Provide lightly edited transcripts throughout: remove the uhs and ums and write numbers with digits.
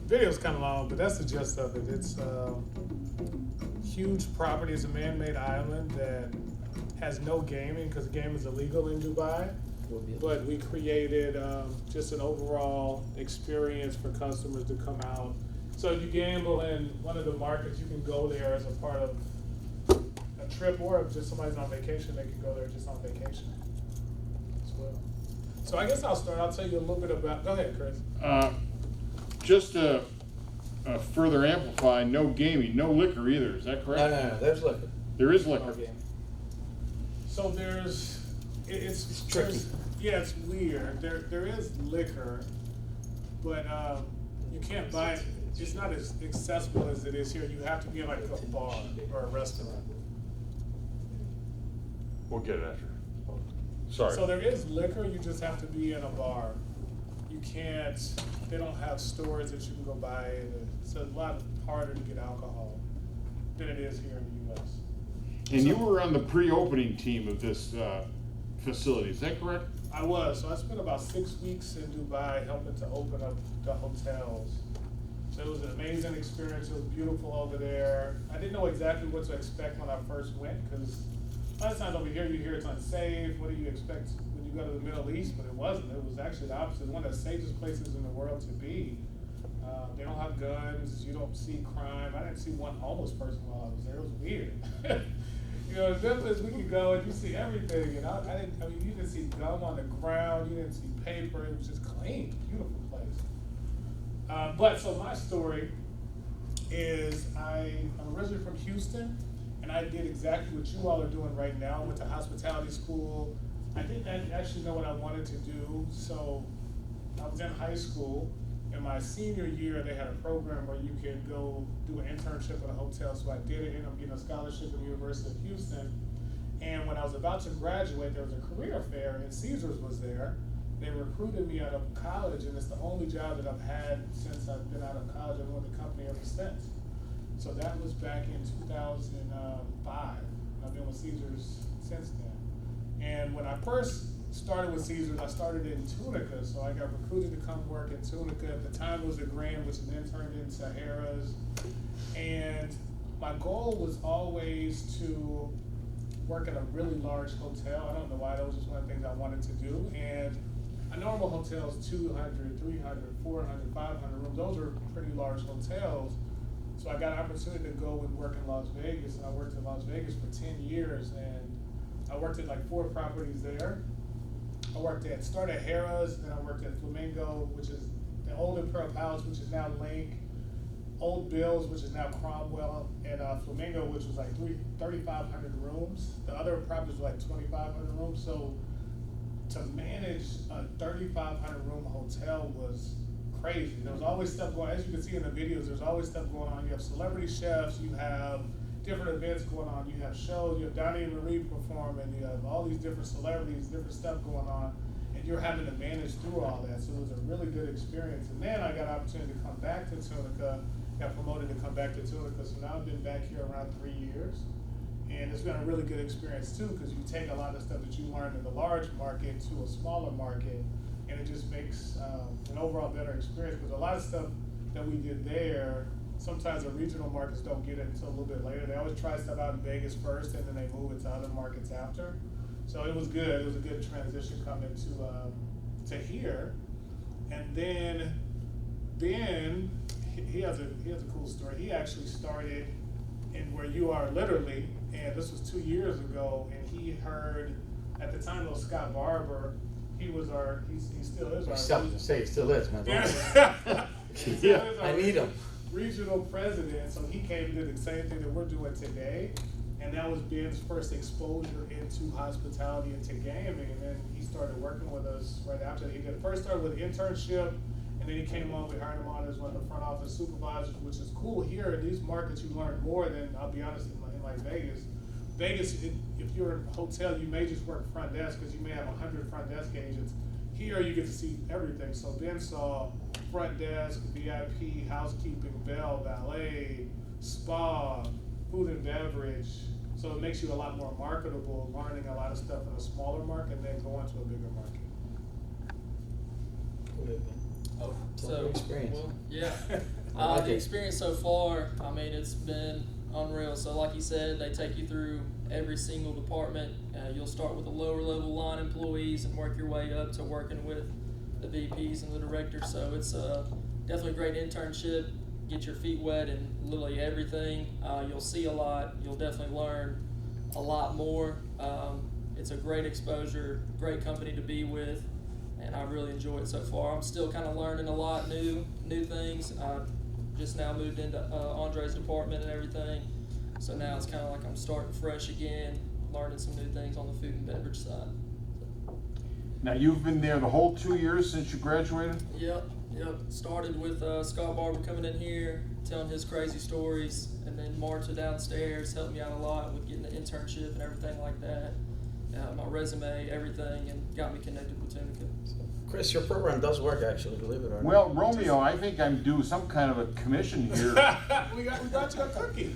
video's kind of long, but that's the gist of it. It's huge property. It's a man-made island that has no gaming because gaming is illegal in Dubai. But we created just an overall experience for customers to come out. So if you gamble in one of the markets, you can go there as a part of a trip, or if just somebody's on vacation, they can go there just on vacation as well. So I guess I'll start. I'll tell you a little bit about. Go ahead, Chris. Just to further amplify, no gaming, no liquor either. Is that correct? No, there's liquor. There is liquor. Okay. So it's tricky. Yeah, it's weird. There is liquor, but you can't buy it. It's not as accessible as it is here. You have to be in like a bar or a restaurant. We'll get it after. Sorry. So there is liquor. You just have to be in a bar. You can't. They don't have stores that you can go buy it. It's a lot harder to get alcohol than it is here in the U.S. And you were on the pre-opening team of this facility. Is that correct? I was. So I spent about 6 weeks in Dubai helping to open up the hotels. So it was an amazing experience. It was beautiful over there. I didn't know exactly what to expect when I first went because a lot of times over here you hear it's unsafe. What do you expect when you go to the Middle East? But it wasn't. It was actually the opposite. One of the safest places in the world to be. They don't have guns. You don't see crime. I didn't see one homeless person while I was there. It was weird. You know, in Memphis, we could go and you see everything. And you didn't see gum on the ground. You didn't see paper. It was just clean, beautiful place. But so my story is I'm originally from Houston, and I did exactly what you all are doing right now. I went to hospitality school. I didn't actually know what I wanted to do, so I was in high school. In my senior year, they had a program where you could go do an internship at a hotel, so I did it, ended up getting a scholarship at the University of Houston. And when I was about to graduate, there was a career fair, and Caesars was there. They recruited me out of college, and it's the only job that I've had since I've been out of college. I've been with the company ever since. So that was back in 2005. I've been with Caesars since then. And when I first started with Caesars, I started in Tunica, so I got recruited to come work in Tunica. At the time it was a Grand, which then turned into Harrah's. And my goal was always to work at a really large hotel. I don't know why, that was just one of the things I wanted to do. And a normal hotel is 200, 300, 400, 500 rooms. Those are pretty large hotels. So I got an opportunity to go and work in Las Vegas, and I worked in Las Vegas for 10 years. And I worked at like 4 properties there. I started at Harrah's, then I worked at Flamingo, which is the old Imperial Palace, which is now Link, Old Bills, which is now Cromwell, and Flamingo, which was like 3,500 rooms. The other properties were like 2,500 rooms. So to manage a 3,500 room hotel was crazy. There was always stuff going on. As you can see in the videos, there's always stuff going on. You have celebrity chefs, you have different events going on, you have shows, you have Donnie and Marie performing, you have all these different celebrities, different stuff going on, and you're having to manage through all that. So it was a really good experience. And then I got an opportunity to come back to Tunica, got promoted to come back to Tunica, so now I've been back here around 3 years. And it's been a really good experience too, because you take a lot of stuff that you learned in the large market to a smaller market, and it just makes an overall better experience. Because a lot of stuff that we did there, sometimes the regional markets don't get it until a little bit later. They always try stuff out in Vegas first, and then they move it to other markets after. So it was good. It was a good transition coming to here. And then he has a cool story. He actually started in where you are literally, and this was 2 years ago. And he heard at the time it was Scott Barber. He still is our. Say he still is, man. Yeah. I need him. Regional president, so he came and did the same thing that we're doing today, and that was Ben's first exposure into hospitality, into gaming. And then he started working with us right after that. He first started with an internship, and then he came on. We hired him on as one of the front office supervisors, which is cool. Here in these markets, you learn more than, I'll be honest, in like Vegas. Vegas, if you're in a hotel, you may just work front desk because you may have 100 front desk agents. Here you get to see everything. So Ben saw front desk, VIP, housekeeping, bell, valet, spa, food and beverage. So it makes you a lot more marketable, learning a lot of stuff in a smaller market and then going to a bigger market. So experience. Well, yeah. The experience so far, I mean, it's been unreal. So like you said, they take you through every single department. You'll start with the lower level line employees and work your way up to working with the VPs and the directors. So it's definitely a great internship. Get your feet wet in literally everything. You'll see a lot. You'll definitely learn a lot more. It's a great exposure, great company to be with, and I really enjoy it so far. I'm still kind of learning a lot new things. I just now moved into Andre's department and everything, so now it's kind of like I'm starting fresh again, learning some new things on the food and beverage side. Now, you've been there the whole 2 years since you graduated? Yep. Started with Scott Barber coming in here, telling his crazy stories, and then Marta downstairs helped me out a lot with getting the internship and everything like that. My resume, everything, and got me connected with Tunica. Chris, your program does work, actually, believe it or not. Well, Romeo, I think I'm due some kind of a commission here. we got you a cookie.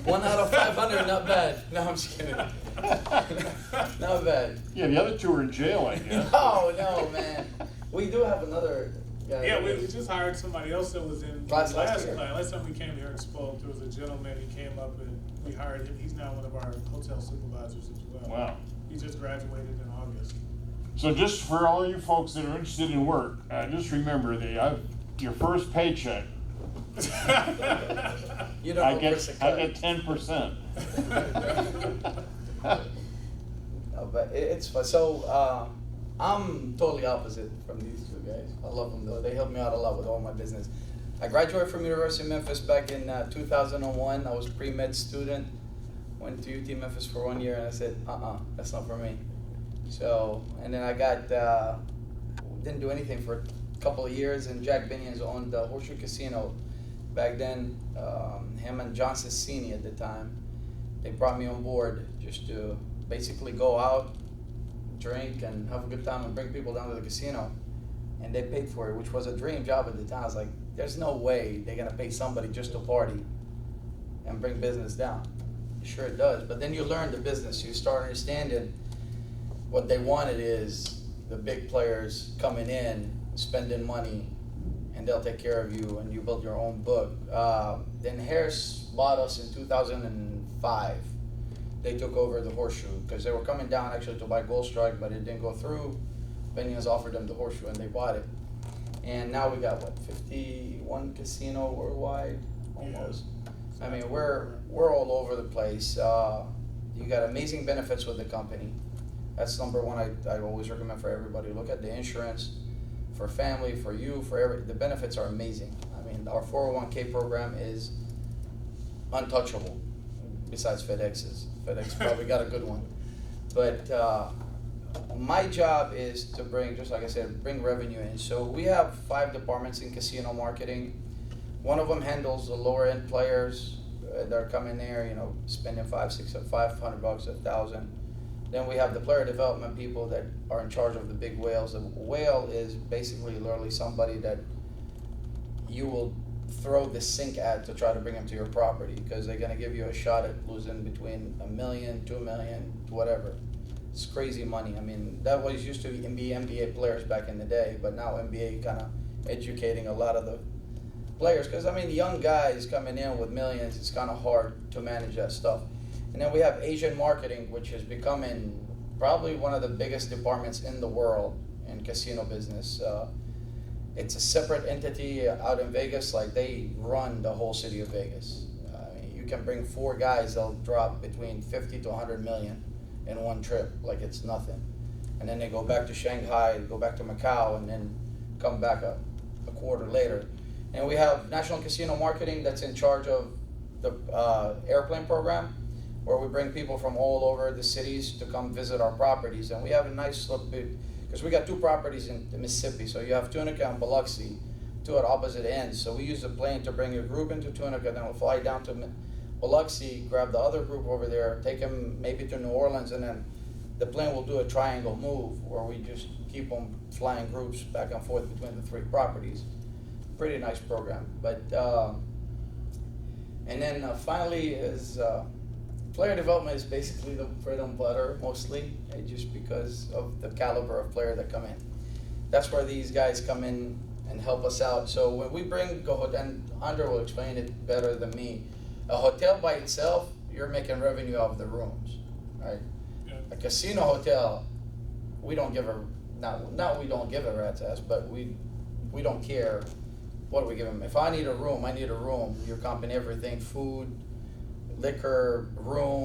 1 out of 500, not bad. No, I'm just kidding. Not bad. Yeah, the other two are in jail, I guess. No, man. We do have another guy. Yeah, we just hired somebody else that was in Last class. year. Last time we came here and spoke, there was a gentleman, he came up and we hired him. He's now one of our hotel supervisors as well. Wow. He just graduated in August. So just for all you folks that are interested in work, just remember your first paycheck. You don't I know get Chris I get 10%. No, but it's fun. So I'm totally opposite from these two guys. I love them though. They helped me out a lot with all my business. I graduated from University of Memphis back in 2001. I was a pre-med student. Went to UT Memphis for 1 year and I said, that's not for me. So, and then I got, didn't do anything for a couple of years, and Jack Binions owned the Horseshoe Casino. Back then, him and John Cicini at the time, they brought me on board just to basically go out, drink, and have a good time and bring people down to the casino. And they paid for it, which was a dream job at the time. I was like, there's no way they're gonna pay somebody just to party and bring business down. Sure it does, but then you learn the business. You start understanding what they wanted is the big players coming in, spending money, and they'll take care of you, and you build your own book. Then Harris bought us in 2005. They took over the Horseshoe because they were coming down actually to buy Gold Strike, but it didn't go through. Benias offered them the Horseshoe, and they bought it. And now we got 51 casino worldwide, almost. I mean, we're all over the place. You got amazing benefits with the company. That's number one. I always recommend for everybody. Look at the insurance for family, for you, the benefits are amazing. I mean, our 401k program is untouchable. Besides FedEx's, FedEx probably got a good one. But my job is to bring, just like I said, bring revenue in. So we have 5 departments in casino marketing. One of them handles the lower end players that are coming there, spending $500, $600, $500, $1,000. Then we have the player development people that are in charge of the big whales. A whale is basically literally somebody that you will throw the sink at to try to bring them to your property because they're gonna give you a shot at losing between $1 million, $2 million, whatever. It's crazy money. I mean, that was used to be NBA players back in the day, but now NBA kind of educating a lot of the players because I mean, young guys coming in with millions, it's kind of hard to manage that stuff. And then we have Asian marketing, which is becoming probably one of the biggest departments in the world in casino business. It's a separate entity out in Vegas, like they run the whole city of Vegas. You can bring 4 guys, they'll drop between 50 to 100 million in one trip, like it's nothing. And then they go back to Shanghai, go back to Macau, and then come back a quarter later. And we have National Casino Marketing that's in charge of the airplane program, where we bring people from all over the cities to come visit our properties. And we have a nice look, because we got 2 properties in Mississippi. So you have Tunica and Biloxi, 2 at opposite ends. So we use the plane to bring a group into Tunica, then we'll fly down to Biloxi, grab the other group over there, take them maybe to New Orleans, and then the plane will do a triangle move where we just keep them flying groups back and forth between the 3 properties. Pretty nice program. But, and then finally is, player development is basically the bread and butter mostly, just because of the caliber of player that come in. That's where these guys come in and help us out. So when we bring a hotel, and Andre will explain it better than me, a hotel by itself, you're making revenue off the rooms, right? Yeah. A casino hotel, we don't give a, not we don't give a rat's ass, but we don't care what do we give them. If I need a room, I need a room. You're comping everything, food, liquor, room,